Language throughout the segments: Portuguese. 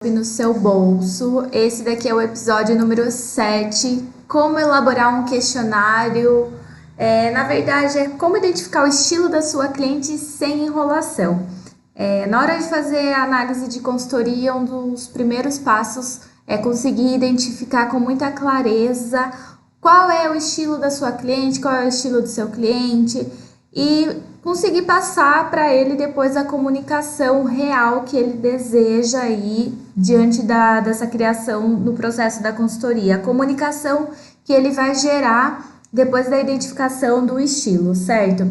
No seu bolso. Esse daqui é o episódio número 7, como elaborar um questionário. Na verdade, é como identificar o estilo da sua cliente sem enrolação. Na hora de fazer a análise de consultoria, um dos primeiros passos é conseguir identificar com muita clareza qual é o estilo da sua cliente, qual é o estilo do seu cliente e conseguir passar para ele depois a comunicação real que ele deseja aí diante dessa criação no processo da consultoria. A comunicação que ele vai gerar depois da identificação do estilo, certo?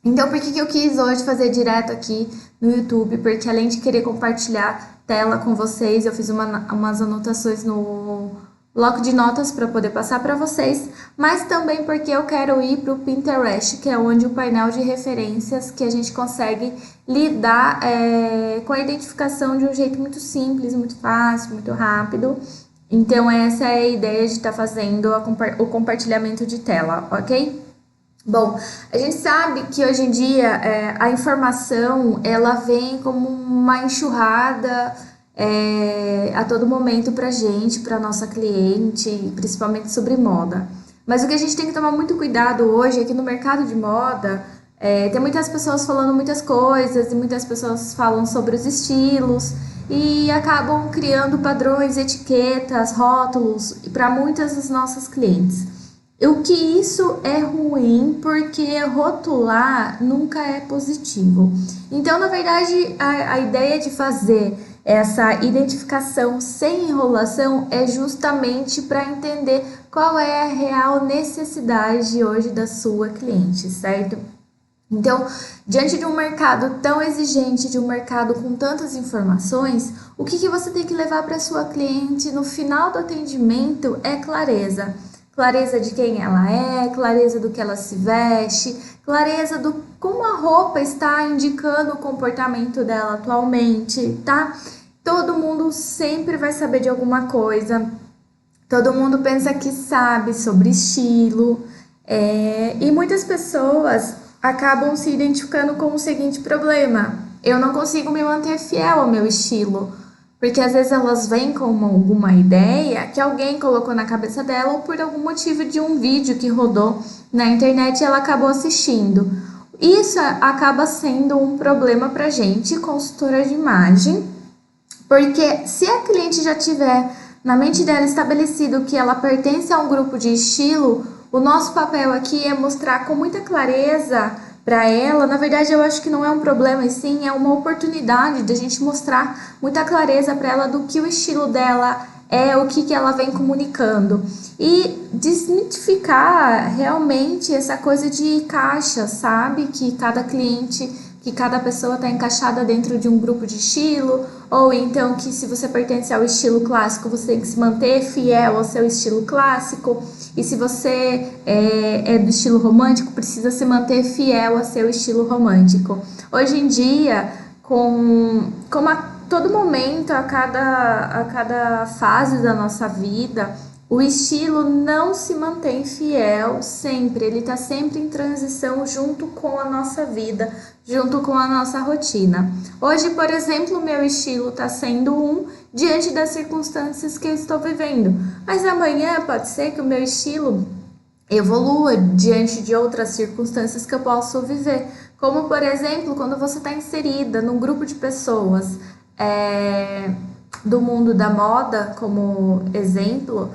Então, por que eu quis hoje fazer direto aqui no YouTube? Porque além de querer compartilhar tela com vocês, eu fiz umas anotações no bloco de notas para poder passar para vocês, mas também porque eu quero ir para o Pinterest, que é onde o painel de referências que a gente consegue lidar com a identificação de um jeito muito simples, muito fácil, muito rápido. Então essa é a ideia de estar fazendo o compartilhamento de tela, ok? Bom, a gente sabe que hoje em dia a informação ela vem como uma enxurrada a todo momento pra gente, pra nossa cliente, principalmente sobre moda. Mas o que a gente tem que tomar muito cuidado hoje é que no mercado de moda tem muitas pessoas falando muitas coisas e muitas pessoas falam sobre os estilos e acabam criando padrões, etiquetas, rótulos para muitas das nossas clientes. O que isso é ruim, porque rotular nunca é positivo. Então, na verdade, a ideia de fazer essa identificação sem enrolação é justamente para entender qual é a real necessidade hoje da sua cliente, certo? Então, diante de um mercado tão exigente, de um mercado com tantas informações, o que você tem que levar para sua cliente no final do atendimento é clareza. Clareza de quem ela é, clareza do que ela se veste, clareza do como a roupa está indicando o comportamento dela atualmente, tá? Todo mundo sempre vai saber de alguma coisa, todo mundo pensa que sabe sobre estilo, e muitas pessoas acabam se identificando com o seguinte problema: eu não consigo me manter fiel ao meu estilo. Porque às vezes elas vêm com alguma ideia que alguém colocou na cabeça dela ou por algum motivo de um vídeo que rodou na internet e ela acabou assistindo. Isso acaba sendo um problema pra gente, consultora de imagem, porque se a cliente já tiver na mente dela estabelecido que ela pertence a um grupo de estilo, o nosso papel aqui é mostrar com muita clareza para ela. Na verdade, eu acho que não é um problema, e sim é uma oportunidade de a gente mostrar muita clareza para ela do que o estilo dela é, o que ela vem comunicando e desmitificar realmente essa coisa de caixa, sabe? Que cada cliente, que cada pessoa está encaixada dentro de um grupo de estilo, ou então que se você pertence ao estilo clássico, você tem que se manter fiel ao seu estilo clássico. E se você é do estilo romântico, precisa se manter fiel ao seu estilo romântico. Hoje em dia, como a todo momento, a cada fase da nossa vida, o estilo não se mantém fiel sempre, ele está sempre em transição junto com a nossa vida, junto com a nossa rotina. Hoje, por exemplo, o meu estilo está sendo diante das circunstâncias que eu estou vivendo, mas amanhã pode ser que o meu estilo evolua diante de outras circunstâncias que eu posso viver, como por exemplo, quando você está inserida num grupo de pessoas do mundo da moda, como exemplo,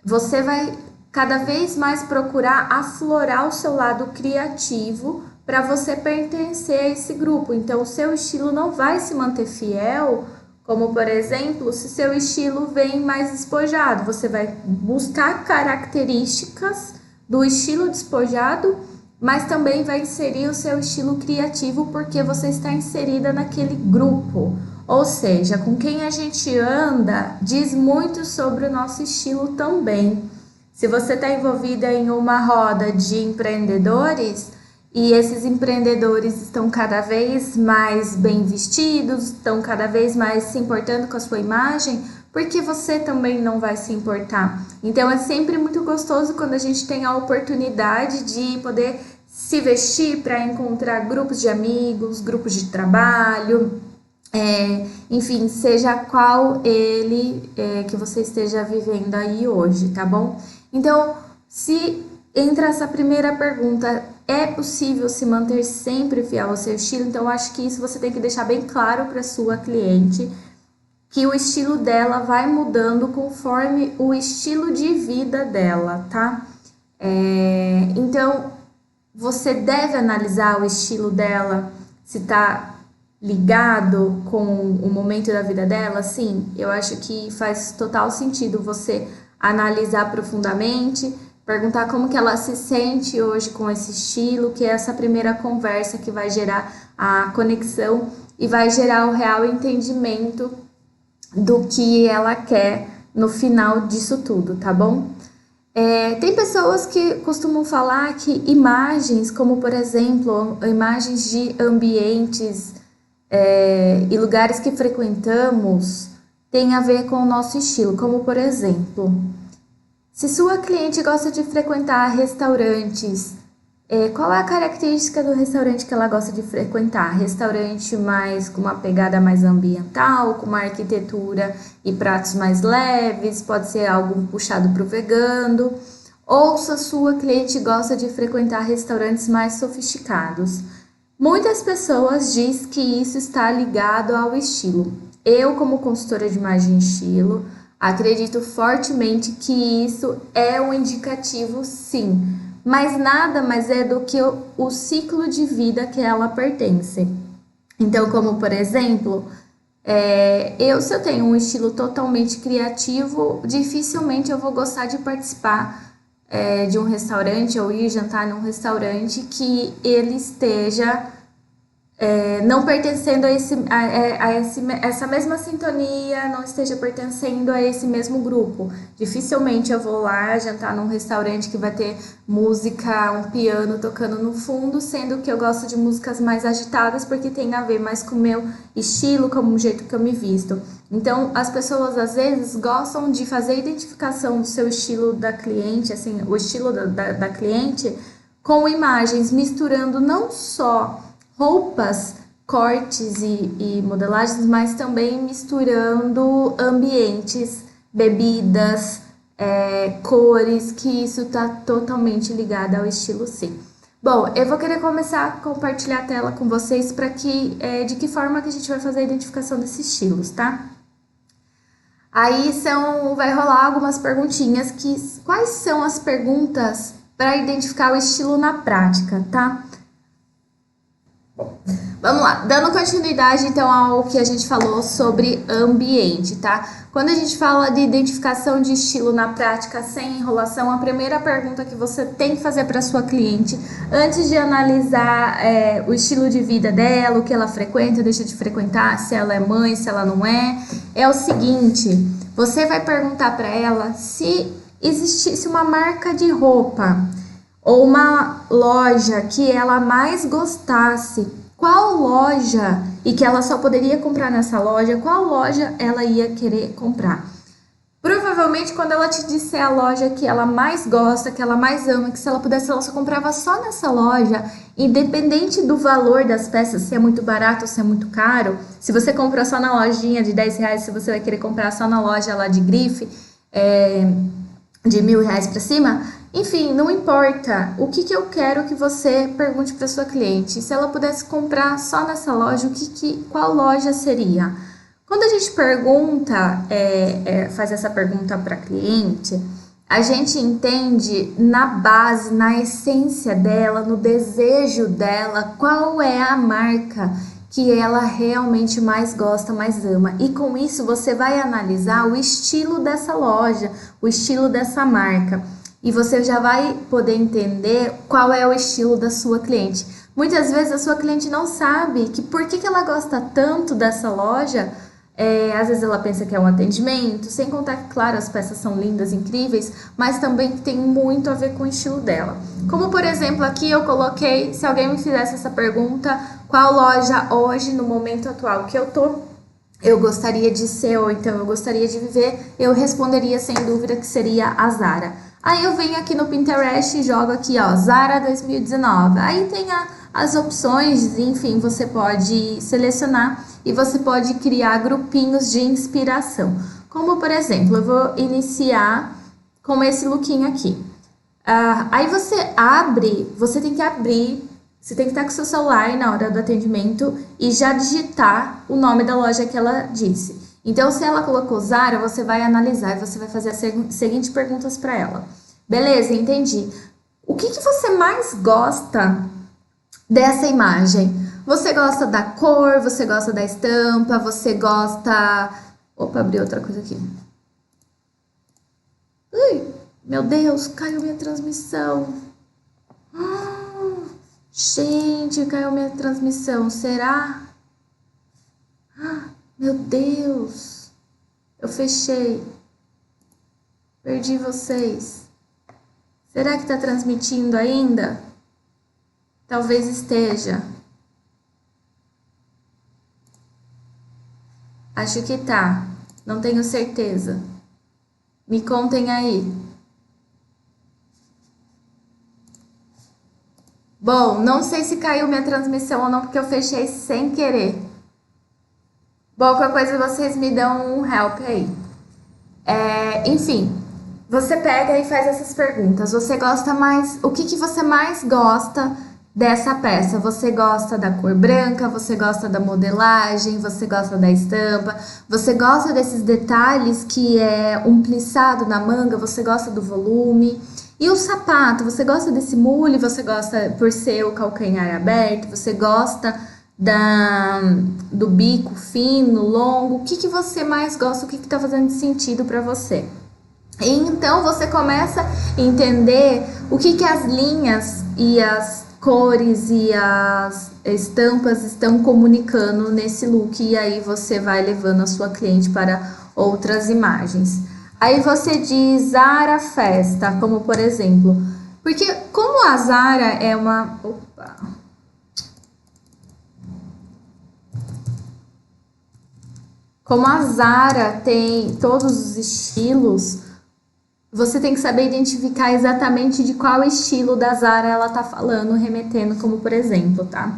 você vai cada vez mais procurar aflorar o seu lado criativo para você pertencer a esse grupo. Então, o seu estilo não vai se manter fiel, como, por exemplo, se seu estilo vem mais despojado. Você vai buscar características do estilo despojado, mas também vai inserir o seu estilo criativo porque você está inserida naquele grupo. Ou seja, com quem a gente anda diz muito sobre o nosso estilo também. Se você está envolvida em uma roda de empreendedores e esses empreendedores estão cada vez mais bem vestidos, estão cada vez mais se importando com a sua imagem, por que você também não vai se importar? Então é sempre muito gostoso quando a gente tem a oportunidade de poder se vestir para encontrar grupos de amigos, grupos de trabalho, Enfim, seja qual ele que você esteja vivendo aí hoje, tá bom? Então, se entra essa primeira pergunta, é possível se manter sempre fiel ao seu estilo? Então, eu acho que isso você tem que deixar bem claro para sua cliente, que o estilo dela vai mudando conforme o estilo de vida dela, tá? Então, você deve analisar o estilo dela, se tá ligado com o momento da vida dela. Sim, eu acho que faz total sentido você analisar profundamente, perguntar como que ela se sente hoje com esse estilo, que é essa primeira conversa que vai gerar a conexão e vai gerar o real entendimento do que ela quer no final disso tudo, tá bom? Tem pessoas que costumam falar que imagens, como por exemplo, imagens de ambientes e lugares que frequentamos, tem a ver com o nosso estilo, como por exemplo, se sua cliente gosta de frequentar restaurantes, qual é a característica do restaurante que ela gosta de frequentar? Restaurante mais com uma pegada mais ambiental, com uma arquitetura e pratos mais leves, pode ser algo puxado para o vegano. Ou se a sua cliente gosta de frequentar restaurantes mais sofisticados. Muitas pessoas dizem que isso está ligado ao estilo. Eu, como consultora de imagem e estilo, acredito fortemente que isso é um indicativo, sim, mas nada mais é do que o ciclo de vida que ela pertence. Então, como por exemplo, se eu tenho um estilo totalmente criativo, dificilmente eu vou gostar de participar de um restaurante ou ir jantar num restaurante que ele esteja não pertencendo essa mesma sintonia, não esteja pertencendo a esse mesmo grupo. Dificilmente eu vou lá jantar num restaurante que vai ter música, um piano tocando no fundo, sendo que eu gosto de músicas mais agitadas porque tem a ver mais com o meu estilo, com o jeito que eu me visto. Então, as pessoas às vezes gostam de fazer a identificação do seu estilo da cliente, assim, o estilo da cliente, com imagens, misturando não só roupas, cortes e modelagens, mas também misturando ambientes, bebidas, cores, que isso está totalmente ligado ao estilo, sim. Bom, eu vou querer começar a compartilhar a tela com vocês para que de que forma que a gente vai fazer a identificação desses estilos, tá? Aí vai rolar algumas perguntinhas quais são as perguntas para identificar o estilo na prática, tá? Vamos lá, dando continuidade então ao que a gente falou sobre ambiente, tá? Quando a gente fala de identificação de estilo na prática sem enrolação, a primeira pergunta que você tem que fazer para sua cliente, antes de analisar o estilo de vida dela, o que ela frequenta, deixa de frequentar, se ela é mãe, se ela não é o seguinte: você vai perguntar para ela se existisse uma marca de roupa ou uma loja que ela mais gostasse, qual loja, e que ela só poderia comprar nessa loja, qual loja ela ia querer comprar. Provavelmente, quando ela te disser a loja que ela mais gosta, que ela mais ama, que se ela pudesse, ela só comprava só nessa loja, independente do valor das peças, se é muito barato ou se é muito caro. Se você comprou só na lojinha de R$10, se você vai querer comprar só na loja lá de grife, de R$1.000 para cima, enfim, não importa. O que eu quero que você pergunte para sua cliente? Se ela pudesse comprar só nessa loja, qual loja seria? Quando a gente pergunta, faz essa pergunta para a cliente, a gente entende na base, na essência dela, no desejo dela, qual é a marca que ela realmente mais gosta, mais ama. E com isso você vai analisar o estilo dessa loja, o estilo dessa marca. E você já vai poder entender qual é o estilo da sua cliente. Muitas vezes a sua cliente não sabe por que ela gosta tanto dessa loja. Às vezes ela pensa que é um atendimento, sem contar que, claro, as peças são lindas, incríveis, mas também tem muito a ver com o estilo dela. Como, por exemplo, aqui eu coloquei, se alguém me fizesse essa pergunta, qual loja hoje, no momento atual que eu gostaria de ser, ou então eu gostaria de viver, eu responderia sem dúvida que seria a Zara. Aí eu venho aqui no Pinterest e jogo aqui, ó, Zara 2019. Aí tem as opções, enfim, você pode selecionar e você pode criar grupinhos de inspiração. Como, por exemplo, eu vou iniciar com esse lookinho aqui. Aí você tem que abrir, você tem que estar com o seu celular na hora do atendimento e já digitar o nome da loja que ela disse. Então, se ela colocou Zara, você vai analisar e você vai fazer as seguintes perguntas para ela. Beleza, entendi. O que você mais gosta dessa imagem? Você gosta da cor, você gosta da estampa, você gosta... Opa, abri outra coisa aqui. Ui, meu Deus, caiu minha transmissão. Gente, caiu minha transmissão. Será? Meu Deus. Eu fechei. Perdi vocês. Será que tá transmitindo ainda? Talvez esteja. Acho que tá. Não tenho certeza. Me contem aí. Bom, não sei se caiu minha transmissão ou não, porque eu fechei sem querer. Bom, qualquer coisa vocês me dão um help aí. Enfim, você pega e faz essas perguntas. Você gosta mais... O que você mais gosta dessa peça? Você gosta da cor branca? Você gosta da modelagem? Você gosta da estampa? Você gosta desses detalhes que é um plissado na manga? Você gosta do volume? E o sapato, você gosta desse mule, você gosta por ser o calcanhar aberto, você gosta do bico fino, longo, o que você mais gosta, o que tá fazendo sentido para você? E então você começa a entender o que as linhas e as cores e as estampas estão comunicando nesse look, e aí você vai levando a sua cliente para outras imagens. Aí você diz Zara Festa, como por exemplo, porque como a Zara é uma... Opa! Como a Zara tem todos os estilos, você tem que saber identificar exatamente de qual estilo da Zara ela tá falando, remetendo, como por exemplo, tá?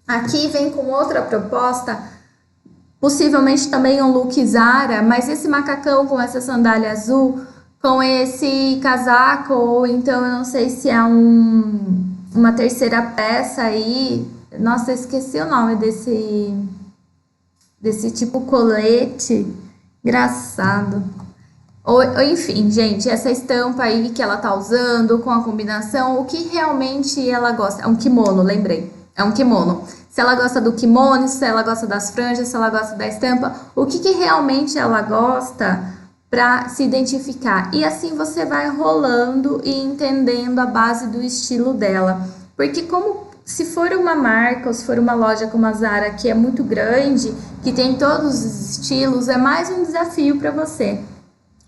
Aqui vem com outra proposta, possivelmente também um look Zara, mas esse macacão com essa sandália azul, com esse casaco, ou então eu não sei se é uma terceira peça aí. Nossa, eu esqueci o nome desse tipo colete. Engraçado. Ou, enfim, gente, essa estampa aí que ela tá usando com a combinação, o que realmente ela gosta. É um kimono, lembrei. É um kimono. Se ela gosta do kimono, se ela gosta das franjas, se ela gosta da estampa, o que realmente ela gosta para se identificar. E assim você vai rolando e entendendo a base do estilo dela. Porque como se for uma marca ou se for uma loja como a Zara, que é muito grande, que tem todos os estilos, é mais um desafio para você.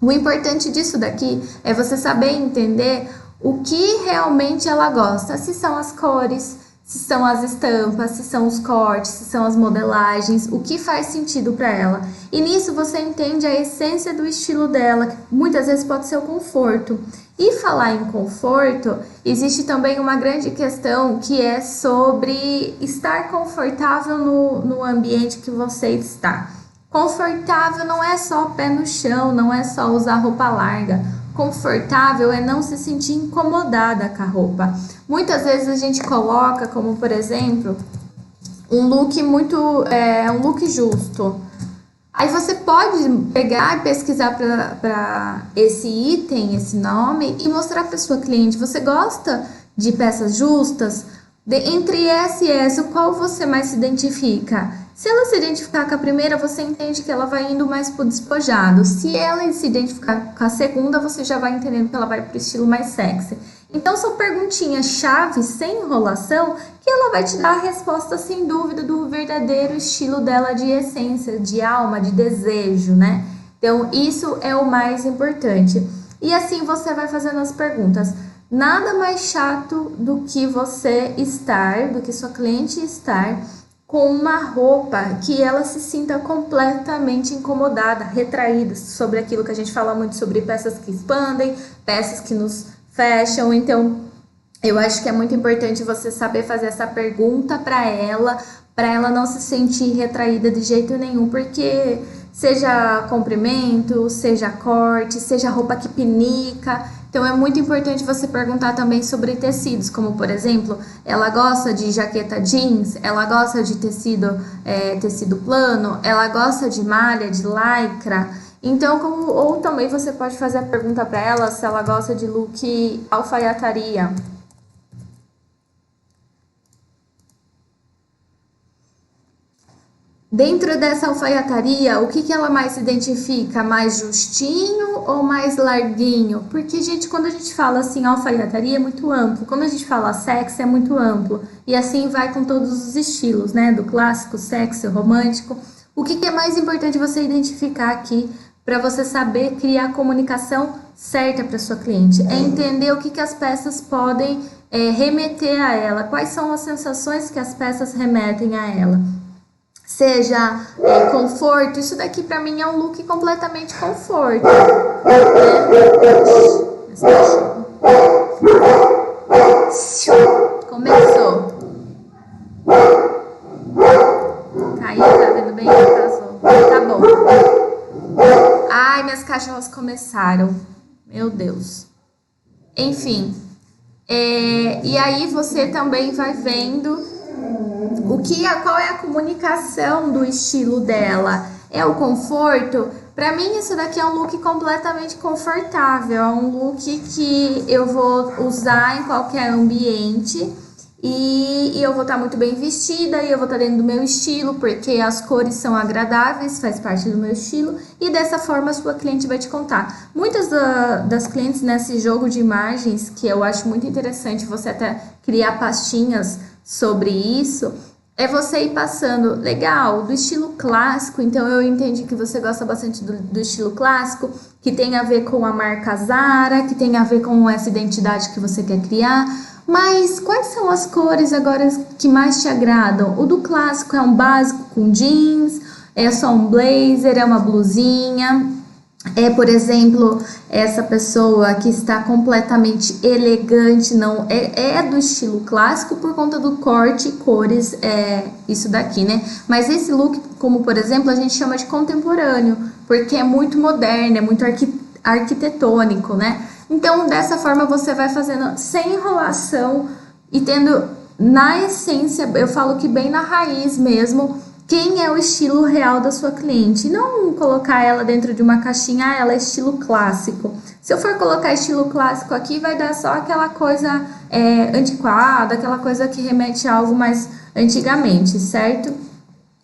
O importante disso daqui é você saber entender o que realmente ela gosta, se são as cores, se são as estampas, se são os cortes, se são as modelagens, o que faz sentido para ela. E nisso você entende a essência do estilo dela, que muitas vezes pode ser o conforto. E falar em conforto, existe também uma grande questão que é sobre estar confortável no ambiente que você está. Confortável não é só pé no chão, não é só usar roupa larga. Confortável é não se sentir incomodada com a roupa. Muitas vezes a gente coloca, como por exemplo, um look um look justo. Aí você pode pegar e pesquisar para esse item, esse nome, e mostrar para sua cliente. Você gosta de peças justas? Entre essa e essa, qual você mais se identifica? Se ela se identificar com a primeira, você entende que ela vai indo mais pro despojado. Se ela se identificar com a segunda, você já vai entendendo que ela vai pro estilo mais sexy. Então, são perguntinhas-chave, sem enrolação, que ela vai te dar a resposta, sem dúvida, do verdadeiro estilo dela de essência, de alma, de desejo, né? Então, isso é o mais importante. E assim você vai fazendo as perguntas. Nada mais chato do que do que sua cliente estar com uma roupa que ela se sinta completamente incomodada, retraída, sobre aquilo que a gente fala muito sobre peças que expandem, peças que nos fecham. Então, eu acho que é muito importante você saber fazer essa pergunta para ela, para ela não se sentir retraída de jeito nenhum, porque seja comprimento, seja corte, seja roupa que pinica. Então é muito importante você perguntar também sobre tecidos, como por exemplo, ela gosta de jaqueta jeans, ela gosta de tecido plano, ela gosta de malha, de lycra. Então, ou também você pode fazer a pergunta para ela se ela gosta de look alfaiataria. Dentro dessa alfaiataria, o que ela mais se identifica? Mais justinho ou mais larguinho? Porque, gente, quando a gente fala assim, alfaiataria é muito amplo. Quando a gente fala sexy é muito amplo. E assim vai com todos os estilos, né? Do clássico, sexy, romântico. O que é mais importante você identificar aqui para você saber criar a comunicação certa para sua cliente? É entender o que as peças podem remeter a ela. Quais são as sensações que as peças remetem a ela? Seja conforto, isso daqui pra mim é um look completamente conforto. Começou. Caiu, tá vendo bem? Atrasou. Tá bom. Ai, minhas cachorras começaram. Meu Deus. Enfim. E aí você também vai vendo qual é a comunicação do estilo dela. É o conforto? Pra mim isso daqui é um look completamente confortável, é um look que eu vou usar em qualquer ambiente e eu vou estar muito bem vestida e eu vou estar dentro do meu estilo, porque as cores são agradáveis, faz parte do meu estilo, e dessa forma a sua cliente vai te contar. Muitas das clientes nesse jogo de imagens, que eu acho muito interessante você até criar pastinhas sobre isso, é você ir passando, legal, do estilo clássico. Então eu entendi que você gosta bastante do estilo clássico, que tem a ver com a marca Zara, que tem a ver com essa identidade que você quer criar. Mas quais são as cores agora que mais te agradam? O do clássico é um básico com jeans, é só um blazer, é uma blusinha. Por exemplo, essa pessoa que está completamente elegante, não é do estilo clássico por conta do corte e cores, isso daqui, né? Mas esse look, como por exemplo, a gente chama de contemporâneo, porque é muito moderno, é muito arquitetônico, né? Então, dessa forma, você vai fazendo sem enrolação e tendo na essência, eu falo que bem na raiz mesmo, quem é o estilo real da sua cliente. Não colocar ela dentro de uma caixinha, ela é estilo clássico. Se eu for colocar estilo clássico aqui, vai dar só aquela coisa antiquada, aquela coisa que remete a algo mais antigamente, certo?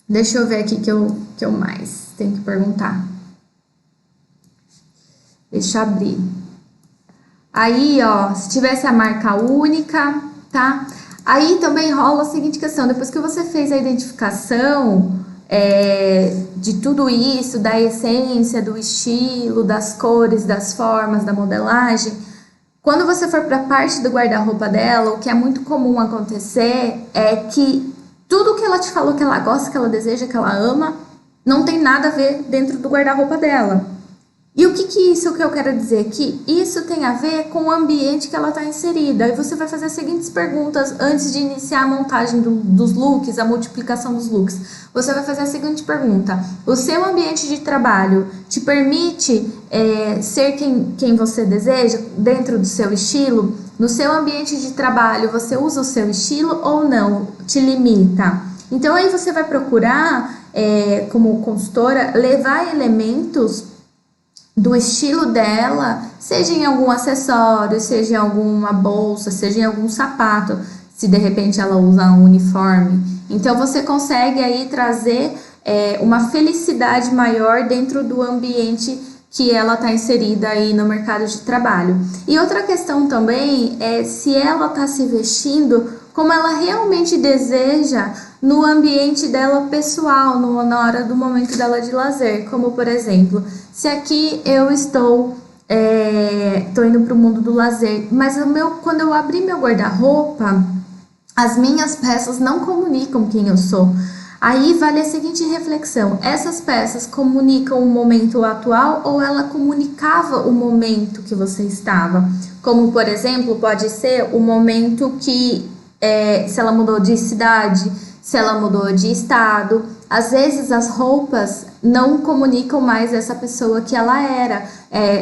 Deixa eu ver aqui que eu mais tenho que perguntar. Deixa eu abrir. Aí, ó, se tivesse a marca única, tá? Aí também rola a seguinte questão, depois que você fez a identificação de tudo isso, da essência, do estilo, das cores, das formas, da modelagem, quando você for para a parte do guarda-roupa dela, o que é muito comum acontecer é que tudo que ela te falou que ela gosta, que ela deseja, que ela ama, não tem nada a ver dentro do guarda-roupa dela. E o que isso que eu quero dizer? Que isso tem a ver com o ambiente que ela está inserida. E você vai fazer as seguintes perguntas antes de iniciar a montagem dos looks, a multiplicação dos looks. Você vai fazer a seguinte pergunta: o seu ambiente de trabalho te permite ser quem você deseja dentro do seu estilo? No seu ambiente de trabalho, você usa o seu estilo ou não? Te limita? Então aí você vai procurar, como consultora, levar elementos do estilo dela, seja em algum acessório, seja em alguma bolsa, seja em algum sapato, se de repente ela usa um uniforme. Então você consegue aí trazer uma felicidade maior dentro do ambiente que ela está inserida aí no mercado de trabalho. E outra questão também é se ela está se vestindo como ela realmente deseja no ambiente dela pessoal, na hora do momento dela de lazer. Como, por exemplo, se aqui eu estou indo para o mundo do lazer, mas quando eu abrir meu guarda-roupa, as minhas peças não comunicam quem eu sou. Aí vale a seguinte reflexão: essas peças comunicam o momento atual ou ela comunicava o momento que você estava? Como, por exemplo, pode ser o momento que, se ela mudou de cidade, se ela mudou de estado. Às vezes as roupas não comunicam mais essa pessoa que ela era.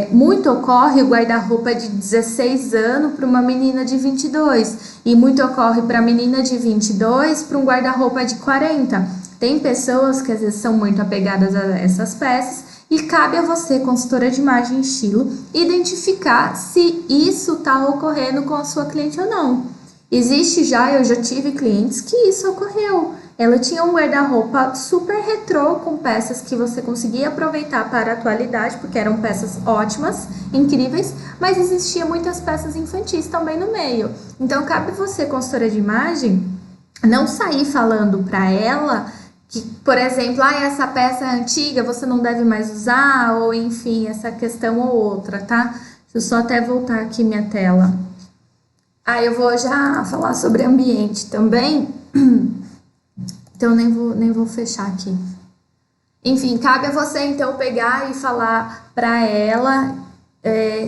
Muito ocorre o guarda-roupa de 16 anos para uma menina de 22 e muito ocorre para a menina de 22 para um guarda-roupa de 40. Tem pessoas que às vezes são muito apegadas a essas peças e cabe a você, consultora de imagem e estilo, identificar se isso está ocorrendo com a sua cliente ou não. Eu já tive clientes que isso ocorreu. Ela tinha um guarda-roupa super retrô, com peças que você conseguia aproveitar para a atualidade, porque eram peças ótimas, incríveis, mas existiam muitas peças infantis também no meio. Então, cabe você, consultora de imagem, não sair falando para ela que, por exemplo, essa peça é antiga, você não deve mais usar, ou enfim, essa questão ou outra, tá? Deixa eu só até voltar aqui minha tela. Eu vou já falar sobre ambiente também, então nem vou fechar aqui. Enfim, cabe a você então pegar e falar para ela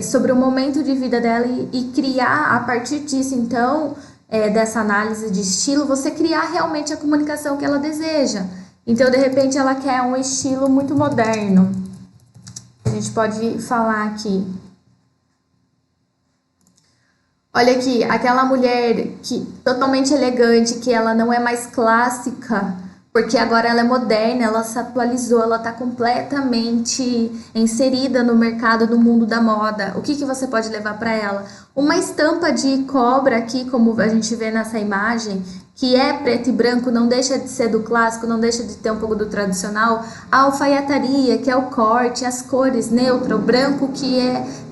sobre o momento de vida dela e criar a partir disso, então, dessa análise de estilo, você criar realmente a comunicação que ela deseja. Então, de repente, ela quer um estilo muito moderno. A gente pode falar aqui. Olha aqui, aquela mulher totalmente elegante, que ela não é mais clássica, porque agora ela é moderna, ela se atualizou, ela está completamente inserida no mercado, no mundo da moda. O que você pode levar para ela? Uma estampa de cobra aqui, como a gente vê nessa imagem, que é preto e branco, não deixa de ser do clássico, não deixa de ter um pouco do tradicional. A alfaiataria, que é o corte, as cores neutras, o branco que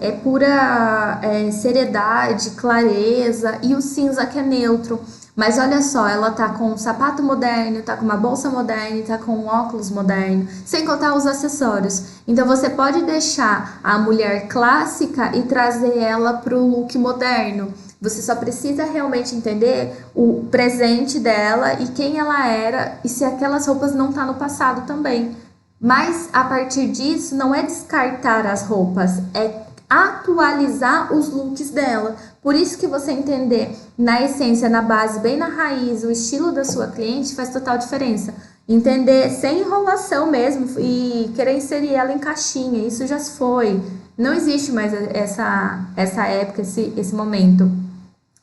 é pura seriedade, clareza, e o cinza que é neutro. Mas olha só, ela tá com um sapato moderno, tá com uma bolsa moderna, tá com um óculos moderno, sem contar os acessórios. Então você pode deixar a mulher clássica e trazer ela pro look moderno. Você só precisa realmente entender o presente dela e quem ela era e se aquelas roupas não tá no passado também. Mas a partir disso não é descartar as roupas, é atualizar os looks dela. Por isso que você entender na essência, na base, bem na raiz, o estilo da sua cliente faz total diferença. Entender sem enrolação mesmo e querer inserir ela em caixinha, isso já se foi. Não existe mais essa época, esse momento.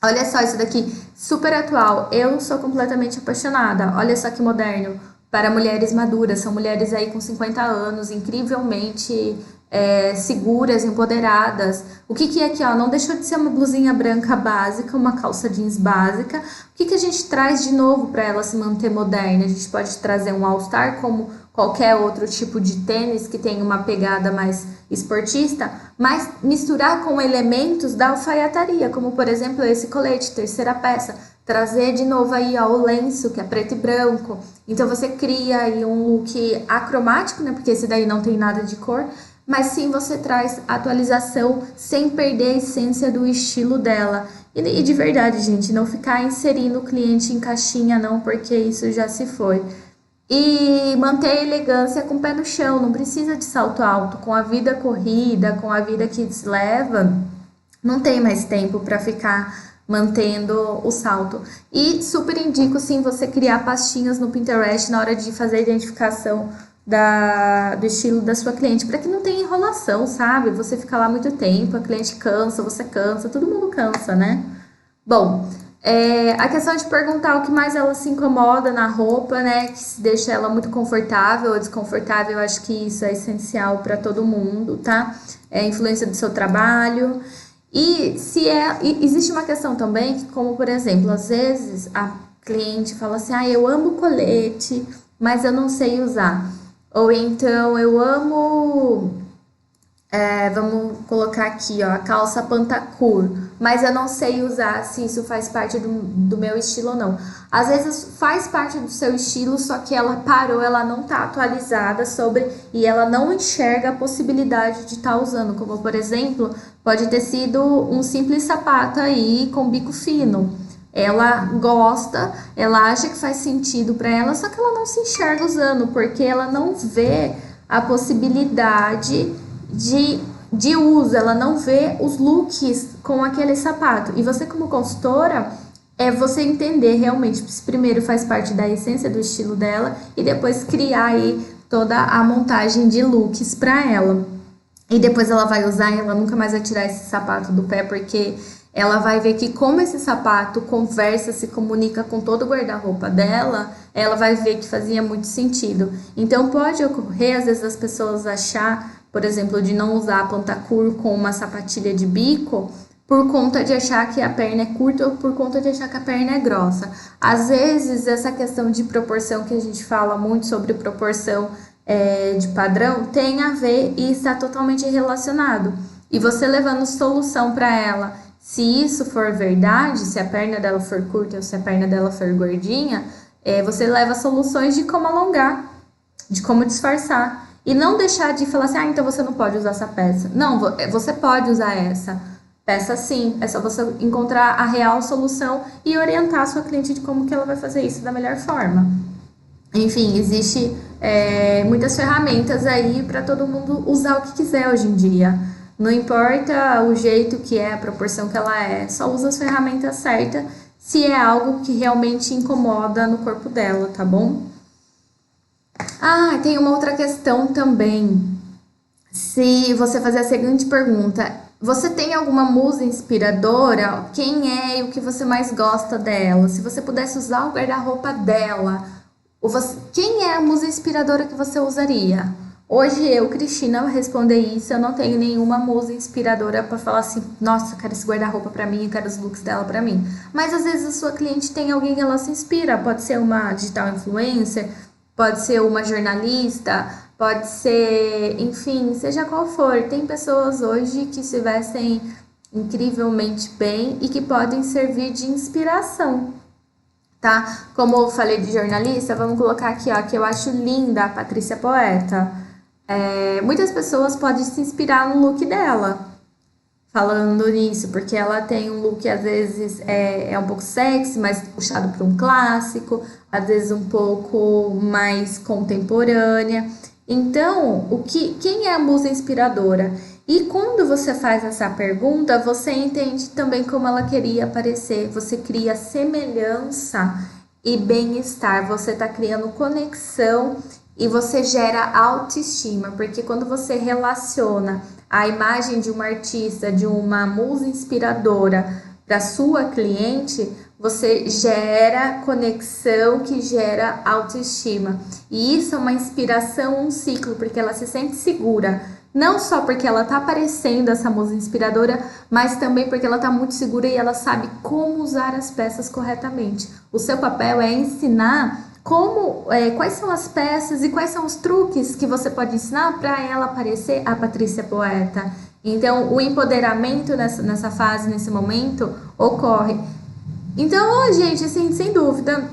Olha só isso daqui, super atual. Eu sou completamente apaixonada. Olha só que moderno. Para mulheres maduras, são mulheres aí com 50 anos, incrivelmente seguras, empoderadas. O que é aqui, ó? Não deixou de ser uma blusinha branca básica, uma calça jeans básica. O que a gente traz de novo para ela se manter moderna? A gente pode trazer um all-star como qualquer outro tipo de tênis que tem uma pegada mais esportista, mas misturar com elementos da alfaiataria, como por exemplo esse colete, terceira peça. Trazer de novo aí, ó, o lenço, que é preto e branco. Então você cria aí um look acromático, né? Porque esse daí não tem nada de cor. Mas sim você traz atualização sem perder a essência do estilo dela. E de verdade, gente, não ficar inserindo o cliente em caixinha não, porque isso já se foi. E manter a elegância com o pé no chão, não precisa de salto alto. Com a vida corrida, com a vida que se leva, não tem mais tempo para ficar mantendo o salto. E super indico sim você criar pastinhas no Pinterest na hora de fazer a identificação do estilo da sua cliente, para que não tenha enrolação, sabe? Você fica lá muito tempo, a cliente cansa, você cansa, todo mundo cansa, né? Bom, a questão de perguntar o que mais ela se incomoda na roupa, né? Que se deixa ela muito confortável ou desconfortável, eu acho que isso é essencial para todo mundo, tá? A influência do seu trabalho. E existe uma questão também, que como por exemplo, às vezes a cliente fala assim, eu amo colete, mas eu não sei usar. Ou então, eu amo, vamos colocar aqui, ó, a calça pantacur, mas eu não sei usar se isso faz parte do meu estilo ou não. Às vezes faz parte do seu estilo, só que ela parou, ela não tá atualizada e ela não enxerga a possibilidade de estar usando. Como, por exemplo, pode ter sido um simples sapato aí com bico fino. Ela gosta, ela acha que faz sentido para ela, só que ela não se enxerga usando, porque ela não vê a possibilidade de uso, ela não vê os looks com aquele sapato. E você como consultora é você entender realmente se primeiro faz parte da essência do estilo dela e depois criar aí toda a montagem de looks para ela. E depois ela vai usar e ela nunca mais vai tirar esse sapato do pé, porque ela vai ver que como esse sapato conversa, se comunica com todo o guarda-roupa dela, ela vai ver que fazia muito sentido. Então pode ocorrer, às vezes, as pessoas achar, por exemplo, de não usar a pantacur com uma sapatilha de bico, por conta de achar que a perna é curta ou por conta de achar que a perna é grossa. Às vezes, essa questão de proporção que a gente fala muito sobre proporção de padrão tem a ver e está totalmente relacionado. E você levando solução para ela, se isso for verdade, se a perna dela for curta ou se a perna dela for gordinha, você leva soluções de como alongar, de como disfarçar. E não deixar de falar assim, então você não pode usar essa peça. Não, você pode usar essa peça sim. É só você encontrar a real solução e orientar a sua cliente de como que ela vai fazer isso da melhor forma. Enfim, existe muitas ferramentas aí para todo mundo usar o que quiser hoje em dia. Não importa o jeito que é, a proporção que ela é, só usa as ferramentas certas se é algo que realmente incomoda no corpo dela, tá bom? Tem uma outra questão também. Se você fazer a seguinte pergunta, você tem alguma musa inspiradora? Quem é e o que você mais gosta dela? Se você pudesse usar o guarda-roupa dela, quem é a musa inspiradora que você usaria? Hoje eu, Cristina, vou responder isso. Eu não tenho nenhuma musa inspiradora para falar assim, nossa, eu quero esse guarda-roupa para mim, eu quero os looks dela para mim. Mas às vezes a sua cliente tem alguém que ela se inspira. Pode ser uma digital influencer, pode ser uma jornalista, pode ser, enfim, seja qual for. Tem pessoas hoje que se vestem incrivelmente bem e que podem servir de inspiração, tá? Como eu falei de jornalista, vamos colocar aqui, ó, que eu acho linda a Patrícia Poeta. Muitas pessoas podem se inspirar no look dela, falando nisso, porque ela tem um look, às vezes, é um pouco sexy, mas puxado para um clássico, às vezes um pouco mais contemporânea. Então, quem é a musa inspiradora? E quando você faz essa pergunta, você entende também como ela queria aparecer. Você cria semelhança e bem-estar. Você está criando conexão e você gera autoestima. Porque quando você relaciona a imagem de uma artista, de uma musa inspiradora para sua cliente, você gera conexão que gera autoestima. E isso é uma inspiração, um ciclo, porque ela se sente segura. Não só porque ela tá aparecendo essa musa inspiradora, mas também porque ela tá muito segura e ela sabe como usar as peças corretamente. O seu papel é ensinar quais são as peças e quais são os truques que você pode ensinar para ela parecer a Patrícia Poeta. Então, o empoderamento nessa fase, nesse momento, ocorre. Então, gente, assim, sem dúvida,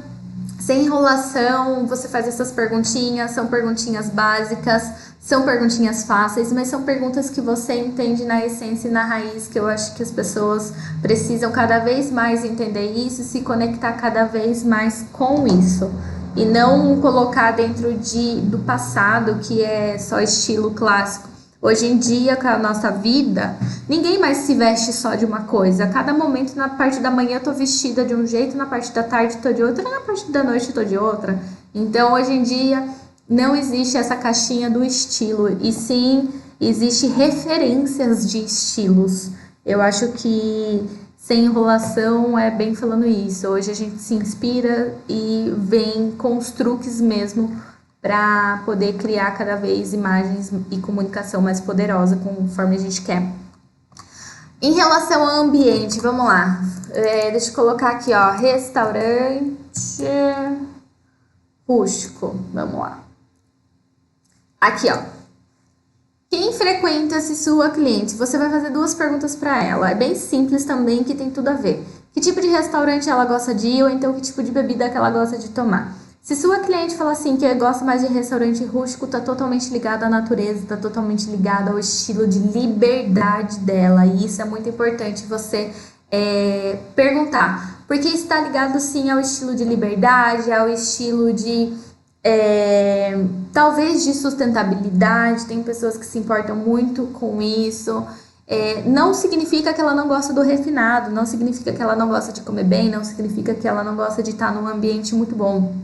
sem enrolação, você faz essas perguntinhas, são perguntinhas básicas, são perguntinhas fáceis, mas são perguntas que você entende na essência e na raiz, que eu acho que as pessoas precisam cada vez mais entender isso e se conectar cada vez mais com isso. E não colocar dentro do passado, que é só estilo clássico. Hoje em dia, com a nossa vida, ninguém mais se veste só de uma coisa. A cada momento, na parte da manhã eu tô vestida de um jeito, na parte da tarde eu tô de outra, na parte da noite eu tô de outra. Então, hoje em dia, não existe essa caixinha do estilo, e sim, existe referências de estilos. Eu acho que, sem enrolação, é bem falando isso. Hoje a gente se inspira e vem com os truques mesmo, para poder criar cada vez imagens e comunicação mais poderosa conforme a gente quer. Em relação ao ambiente, vamos lá. Deixa eu colocar aqui, ó, restaurante rústico. Vamos lá. Aqui, ó. Quem frequenta-se sua cliente? Você vai fazer 2 perguntas para ela. É bem simples também, que tem tudo a ver. Que tipo de restaurante ela gosta de ir, ou então que tipo de bebida que ela gosta de tomar? Se sua cliente falar assim que gosta mais de restaurante rústico, tá totalmente ligado à natureza, tá totalmente ligado ao estilo de liberdade dela. E isso é muito importante você perguntar. Porque isso está ligado sim ao estilo de liberdade, ao estilo de talvez de sustentabilidade. Tem pessoas que se importam muito com isso. Não significa que ela não gosta do refinado, não significa que ela não gosta de comer bem, não significa que ela não gosta de estar num ambiente muito bom.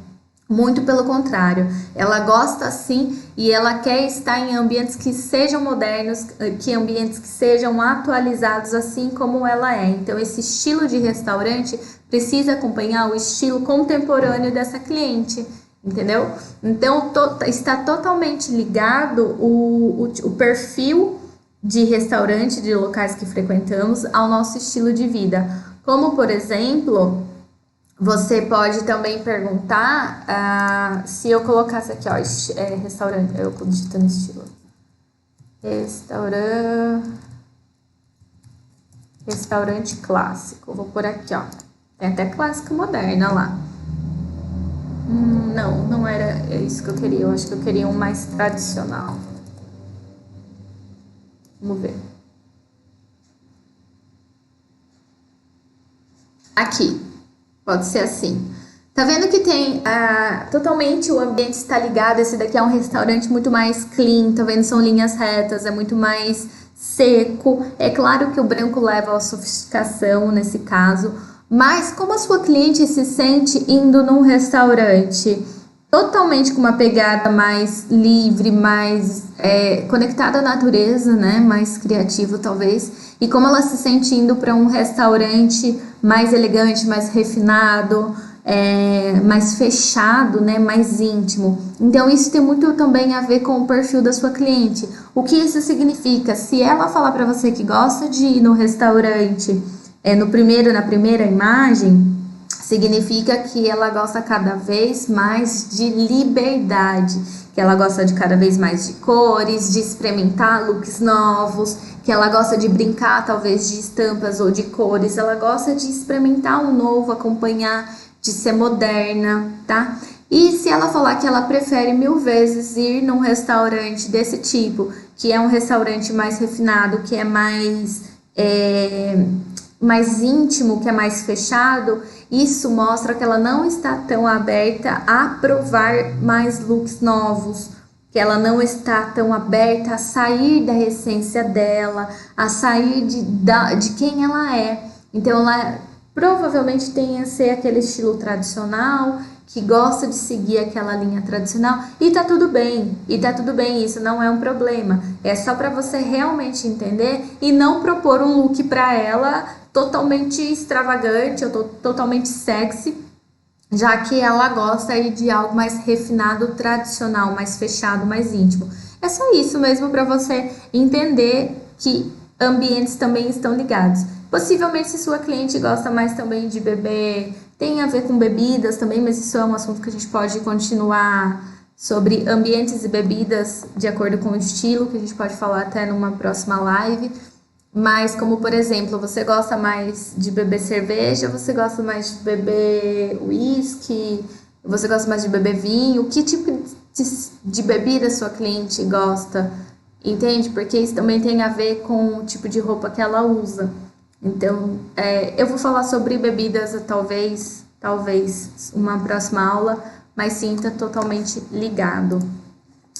Muito pelo contrário, ela gosta sim e ela quer estar em ambientes que sejam modernos, que ambientes que sejam atualizados assim como ela é. Então esse estilo de restaurante precisa acompanhar o estilo contemporâneo dessa cliente, entendeu? Então está totalmente ligado o perfil de restaurante, de locais que frequentamos, ao nosso estilo de vida. Como, por exemplo, você pode também perguntar se eu colocasse aqui, ó, restaurante, eu digitando estilo. Restaurante clássico. Vou por aqui, ó. Tem até clássica moderna lá. Não era isso que eu queria. Eu acho que eu queria um mais tradicional. Vamos ver. Aqui. Pode ser assim. Tá vendo que tem totalmente o ambiente está ligado. Esse daqui é um restaurante muito mais clean. Tá vendo? São linhas retas. É muito mais seco. É claro que o branco leva à sofisticação nesse caso. Mas como a sua cliente se sente indo num restaurante totalmente com uma pegada mais livre, mais conectada à natureza, né? Mais criativo talvez. E como ela se sente indo para um restaurante mais elegante, mais refinado, mais fechado, né? Mais íntimo. Então isso tem muito também a ver com o perfil da sua cliente. O que isso significa? Se ela falar para você que gosta de ir no restaurante na primeira imagem, significa que ela gosta cada vez mais de liberdade, que ela gosta de cada vez mais de cores, de experimentar looks novos, que ela gosta de brincar talvez de estampas ou de cores, ela gosta de experimentar um novo, acompanhar, de ser moderna, tá? E se ela falar que ela prefere 1000 vezes ir num restaurante desse tipo, que é um restaurante mais refinado, que é mais íntimo, que é mais fechado, isso mostra que ela não está tão aberta a provar mais looks novos, que ela não está tão aberta a sair da essência dela, a sair de quem ela é. Então ela provavelmente tem a ser aquele estilo tradicional, que gosta de seguir aquela linha tradicional, e tá tudo bem, isso não é um problema. É só para você realmente entender e não propor um look para ela totalmente extravagante ou totalmente sexy, já que ela gosta aí de algo mais refinado, tradicional, mais fechado, mais íntimo. É só isso mesmo para você entender que ambientes também estão ligados. Possivelmente, se sua cliente gosta mais também de beber, tem a ver com bebidas também, mas isso é um assunto que a gente pode continuar sobre ambientes e bebidas de acordo com o estilo, que a gente pode falar até numa próxima live. Mas como, por exemplo, você gosta mais de beber cerveja, você gosta mais de beber uísque, você gosta mais de beber vinho, que tipo de bebida sua cliente gosta, entende? Porque isso também tem a ver com o tipo de roupa que ela usa. Então, eu vou falar sobre bebidas talvez uma próxima aula, mas sim, tá totalmente ligado.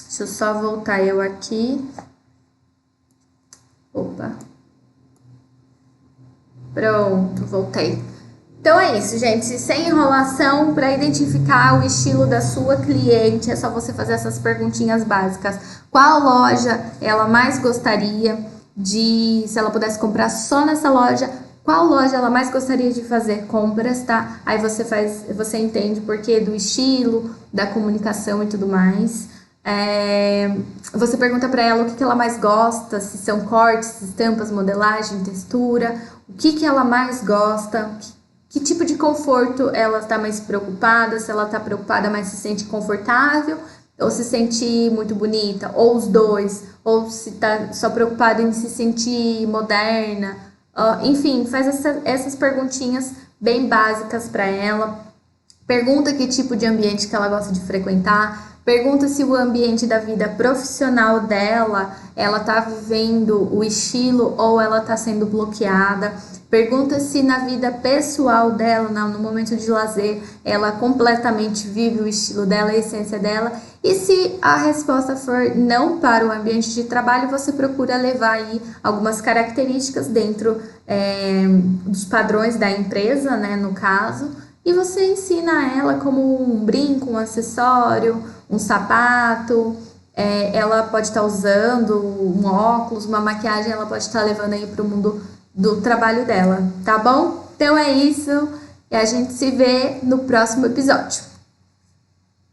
Deixa eu só voltar eu aqui. Opa. Pronto, voltei. Então é isso, gente. Sem enrolação, para identificar o estilo da sua cliente, é só você fazer essas perguntinhas básicas. Qual loja ela mais gostaria de, se ela pudesse comprar só nessa loja, qual loja ela mais gostaria de fazer compras, tá? Aí você entende o porquê do estilo, da comunicação e tudo mais. Você pergunta para ela o que ela mais gosta, se são cortes, estampas, modelagem, textura, o que ela mais gosta, que tipo de conforto ela está mais preocupada, se ela está preocupada, mas se sente confortável ou se sente muito bonita, ou os dois, ou se está só preocupada em se sentir moderna. Enfim, faz essas perguntinhas bem básicas para ela. Pergunta que tipo de ambiente que ela gosta de frequentar. Pergunta se o ambiente da vida profissional dela, ela tá vivendo o estilo ou ela tá sendo bloqueada. Pergunta se na vida pessoal dela, no momento de lazer, ela completamente vive o estilo dela, a essência dela. E se a resposta for não para o ambiente de trabalho, você procura levar aí algumas características dentro dos padrões da empresa, né, no caso, e você ensina ela como um brinco, um acessório, um sapato. Ela pode estar usando um óculos, uma maquiagem, ela pode estar levando aí para o mundo do trabalho dela, tá bom? Então é isso, e a gente se vê no próximo episódio.